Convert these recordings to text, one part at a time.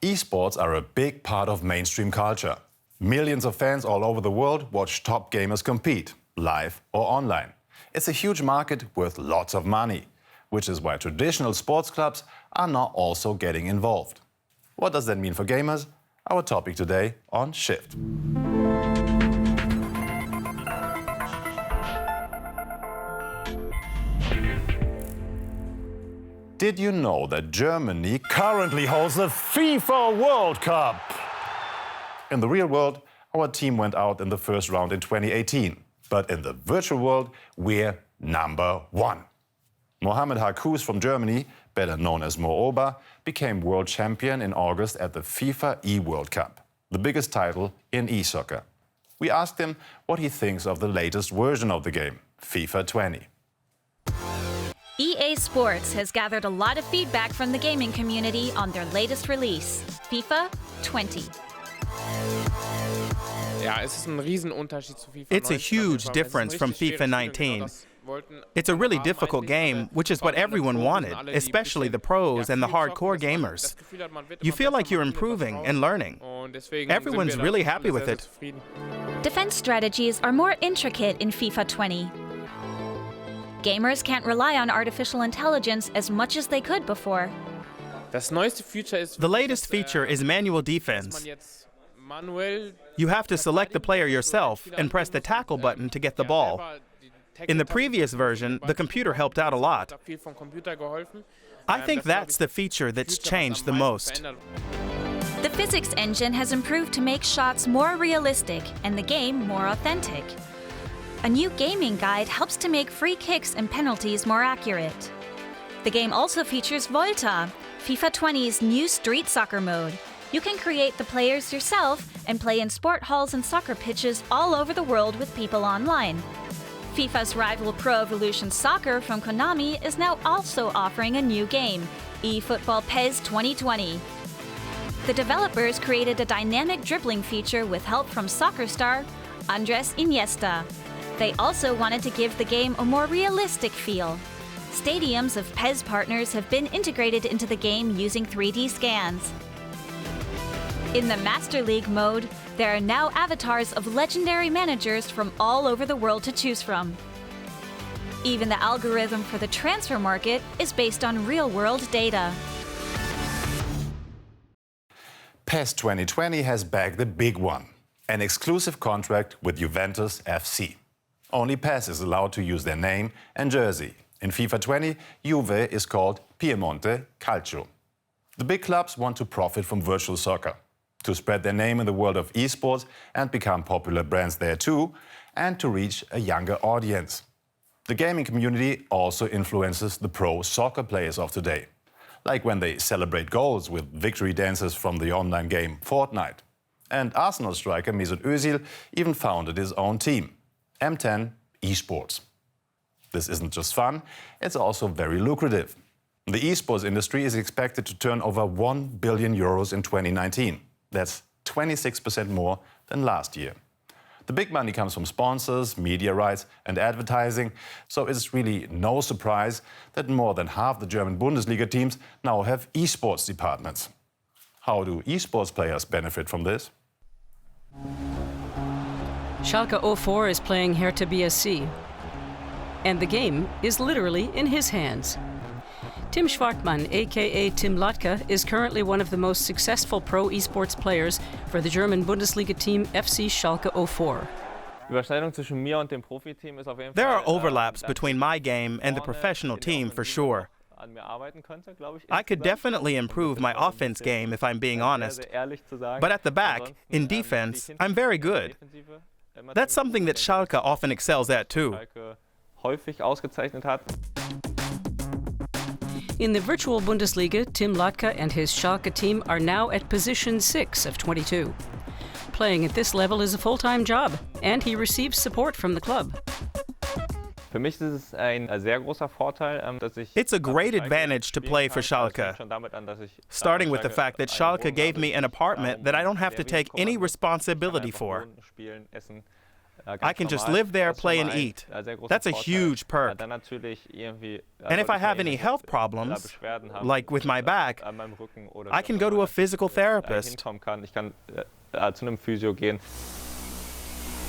Esports are a big part of mainstream culture. Millions of fans all over the world watch top gamers compete, live or online. It's a huge market with lots of money, which is why traditional sports clubs are now also getting involved. What does that mean for gamers? Our topic today on Shift. Did you know that Germany currently holds the FIFA World Cup? In the real world, our team went out in the first round in 2018. But in the virtual world, we're #1. Mohamed Harkouz from Germany, better known as Mo Oba, became world champion in August at the FIFA E-World Cup, the biggest title in e-soccer. We asked him what he thinks of the latest version of the game, FIFA 20. EA Sports has gathered a lot of feedback from the gaming community on their latest release, FIFA 20. It's a huge difference from FIFA 19. It's a really difficult game, which is what everyone wanted, especially the pros and the hardcore gamers. You feel like you're improving and learning. Everyone's really happy with it. Defense strategies are more intricate in FIFA 20. Gamers can't rely on artificial intelligence as much as they could before. The latest feature is manual defense. You have to select the player yourself and press the tackle button to get the ball. In the previous version, the computer helped out a lot. I think that's the feature that's changed the most. The physics engine has improved to make shots more realistic and the game more authentic. A new gaming guide helps to make free kicks and penalties more accurate. The game also features Volta, FIFA 20's new street soccer mode. You can create the players yourself and play in sport halls and soccer pitches all over the world with people online. FIFA's rival Pro Evolution Soccer from Konami is now also offering a new game, eFootball PES 2020. The developers created a dynamic dribbling feature with help from soccer star Andres Iniesta. They also wanted to give the game a more realistic feel. Stadiums of PES partners have been integrated into the game using 3D scans. In the Master League mode, there are now avatars of legendary managers from all over the world to choose from. Even the algorithm for the transfer market is based on real-world data. PES 2020 has bagged the big one, an exclusive contract with Juventus FC. Only PES is allowed to use their name and jersey. In FIFA 20, Juve is called Piemonte Calcio. The big clubs want to profit from virtual soccer, to spread their name in the world of esports and become popular brands there too, and to reach a younger audience. The gaming community also influences the pro soccer players of today, like when they celebrate goals with victory dances from the online game Fortnite. And Arsenal striker Mesut Özil even founded his own team, M10 eSports. This isn't just fun, it's also very lucrative. The esports industry is expected to turn over 1 billion euros in 2019. That's 26% more than last year. The big money comes from sponsors, media rights and advertising, so it's really no surprise that more than half the German Bundesliga teams now have esports departments. How do esports players benefit from this? Schalke 04 is playing Hertha BSC, and the game is literally in his hands. Tim Schwartmann, aka Tim Lotka, is currently one of the most successful pro esports players for the German Bundesliga team FC Schalke 04. There are overlaps between my game and the professional team for sure. I could definitely improve my offense game if I'm being honest. But at the back, in defense, I'm very good. That's something that Schalke often excels at too. In the virtual Bundesliga, Tim Lotka and his Schalke team are now at position 6 of 22. Playing at this level is a full-time job, and he receives support from the club. It's a great advantage to play for Schalke, starting with the fact that Schalke gave me an apartment that I don't have to take any responsibility for. I can just live there, play and eat. That's a huge perk. And if I have any health problems, like with my back, I can go to a physical therapist.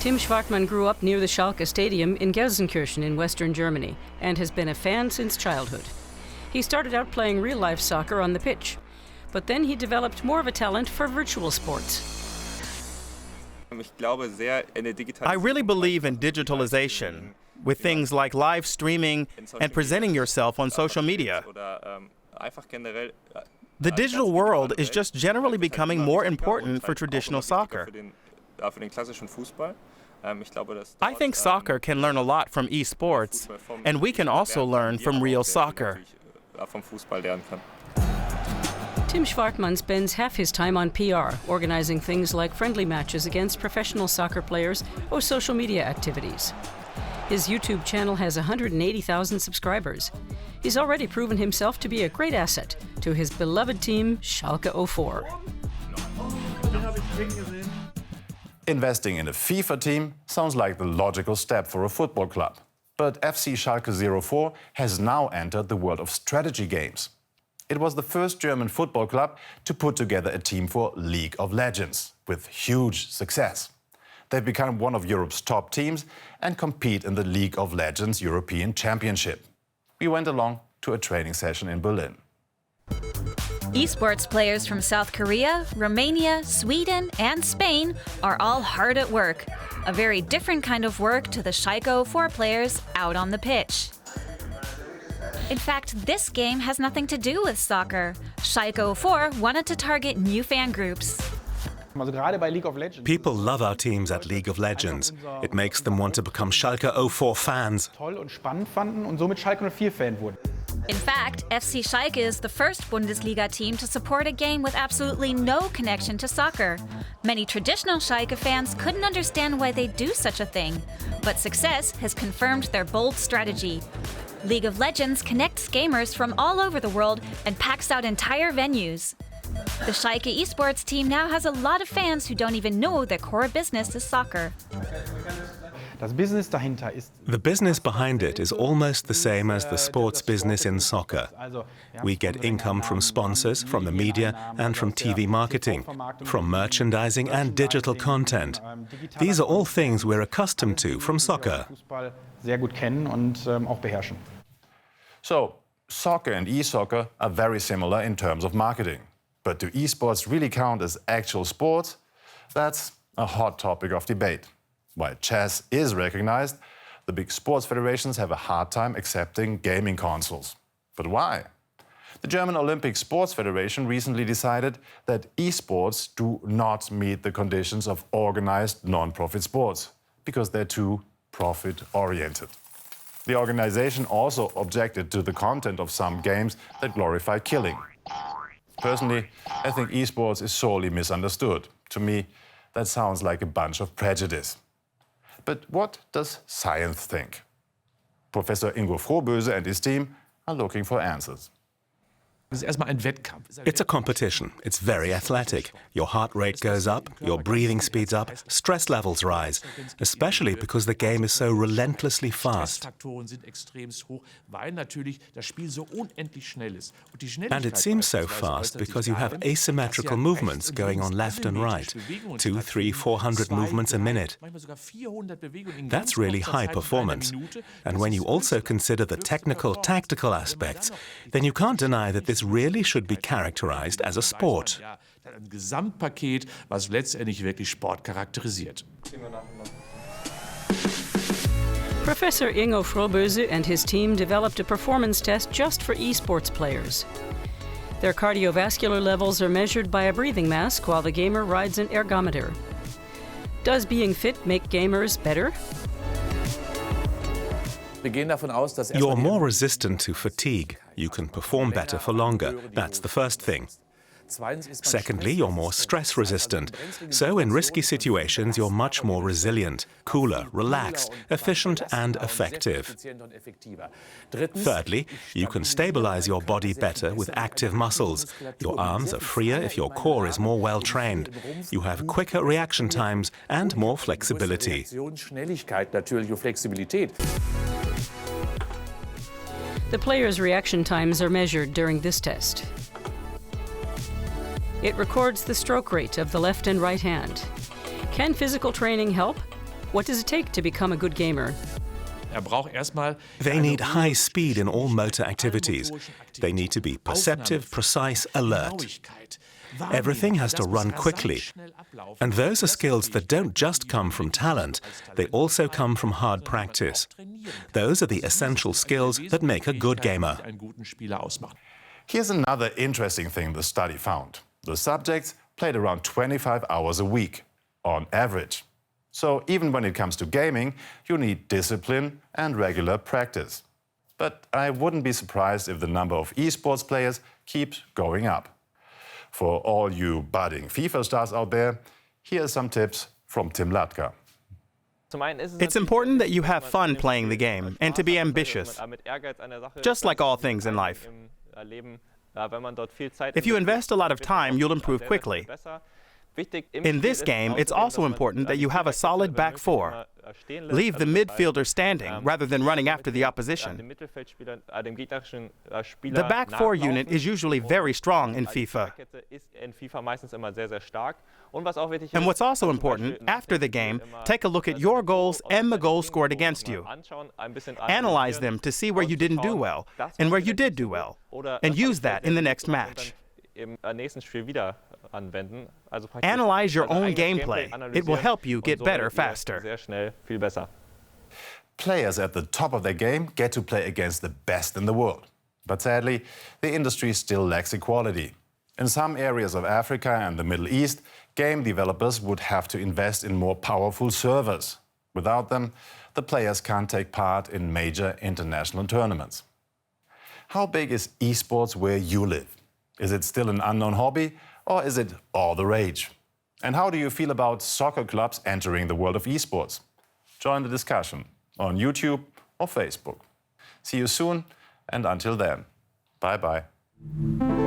Tim Schwartmann grew up near the Schalke Stadium in Gelsenkirchen in western Germany and has been a fan since childhood. He started out playing real-life soccer on the pitch, but then he developed more of a talent for virtual sports. I really believe in digitalization, with things like live streaming and presenting yourself on social media. The digital world is just generally becoming more important for traditional soccer. I think soccer can learn a lot from eSports, and we can also learn from real soccer. Tim Schwartmann spends half his time on PR, organizing things like friendly matches against professional soccer players or social media activities. His YouTube channel has 180,000 subscribers. He's already proven himself to be a great asset to his beloved team, Schalke 04. Investing in a FIFA team sounds like the logical step for a football club. But FC Schalke 04 has now entered the world of strategy games. It was the first German football club to put together a team for League of Legends, with huge success. They've become one of Europe's top teams and compete in the League of Legends European Championship. We went along to a training session in Berlin. Esports players from South Korea, Romania, Sweden, and Spain are all hard at work. A very different kind of work to the Schalke 04 players out on the pitch. In fact, this game has nothing to do with soccer. Schalke 04 wanted to target new fan groups. People love our teams at League of Legends. It makes them want to become Schalke 04 fans. In fact, FC Schalke is the first Bundesliga team to support a game with absolutely no connection to soccer. Many traditional Schalke fans couldn't understand why they do such a thing, but success has confirmed their bold strategy. League of Legends connects gamers from all over the world and packs out entire venues. The Schalke eSports team now has a lot of fans who don't even know their core business is soccer. The business behind it is almost the same as the sports business in soccer. We get income from sponsors, from the media, and from TV marketing, from merchandising and digital content. These are all things we're accustomed to from soccer. So, soccer and e-soccer are very similar in terms of marketing. But do esports really count as actual sports? That's a hot topic of debate. While chess is recognized, the big sports federations have a hard time accepting gaming consoles. But why? The German Olympic Sports Federation recently decided that esports do not meet the conditions of organized non-profit sports, because they're too profit-oriented. The organization also objected to the content of some games that glorify killing. Personally, I think esports is sorely misunderstood. To me, that sounds like a bunch of prejudice. But what does science think? Professor Ingo Frohböse and his team are looking for answers. It's a competition. It's very athletic. Your heart rate goes up, your breathing speeds up, stress levels rise, especially because the game is so relentlessly fast. And it seems so fast because you have asymmetrical movements going on left and right, 200, 300, 400 movements a minute. That's really high performance. And when you also consider the technical, tactical aspects, then you can't deny that this really should be characterized as a sport. Professor Ingo Frohböse and his team developed a performance test just for esports players. Their cardiovascular levels are measured by a breathing mask while the gamer rides an ergometer. Does being fit make gamers better? You're more resistant to fatigue. You can perform better for longer. That's the first thing. Secondly, you're more stress-resistant. So in risky situations, you're much more resilient, cooler, relaxed, efficient and effective. Thirdly, you can stabilize your body better with active muscles. Your arms are freer if your core is more well-trained. You have quicker reaction times and more flexibility. The player's reaction times are measured during this test. It records the stroke rate of the left and right hand. Can physical training help? What does it take to become a good gamer? They need high speed in all motor activities. They need to be perceptive, precise, alert. Everything has to run quickly. And those are skills that don't just come from talent, they also come from hard practice. Those are the essential skills that make a good gamer. Here's another interesting thing the study found. The subjects played around 25 hours a week, on average. So even when it comes to gaming, you need discipline and regular practice. But I wouldn't be surprised if the number of eSports players keeps going up. For all you budding FIFA stars out there, here are some tips from Tim Latka. It's important that you have fun playing the game and to be ambitious, just like all things in life. If you invest a lot of time, you'll improve quickly. In this game, it's also important that you have a solid back four. Leave the midfielder standing rather than running after the opposition. The back four unit is usually very strong in FIFA. And what's also important, after the game, take a look at your goals and the goals scored against you. Analyze them to see where you didn't do well and where you did do well, and use that in the next match. Analyze your own gameplay. It will help you get better faster. Players at the top of their game get to play against the best in the world. But sadly, the industry still lacks equality. In some areas of Africa and the Middle East, game developers would have to invest in more powerful servers. Without them, the players can't take part in major international tournaments. How big is eSports where you live? Is it still an unknown hobby, or is it all the rage? And how do you feel about soccer clubs entering the world of eSports? Join the discussion on YouTube or Facebook. See you soon, and until then, bye-bye.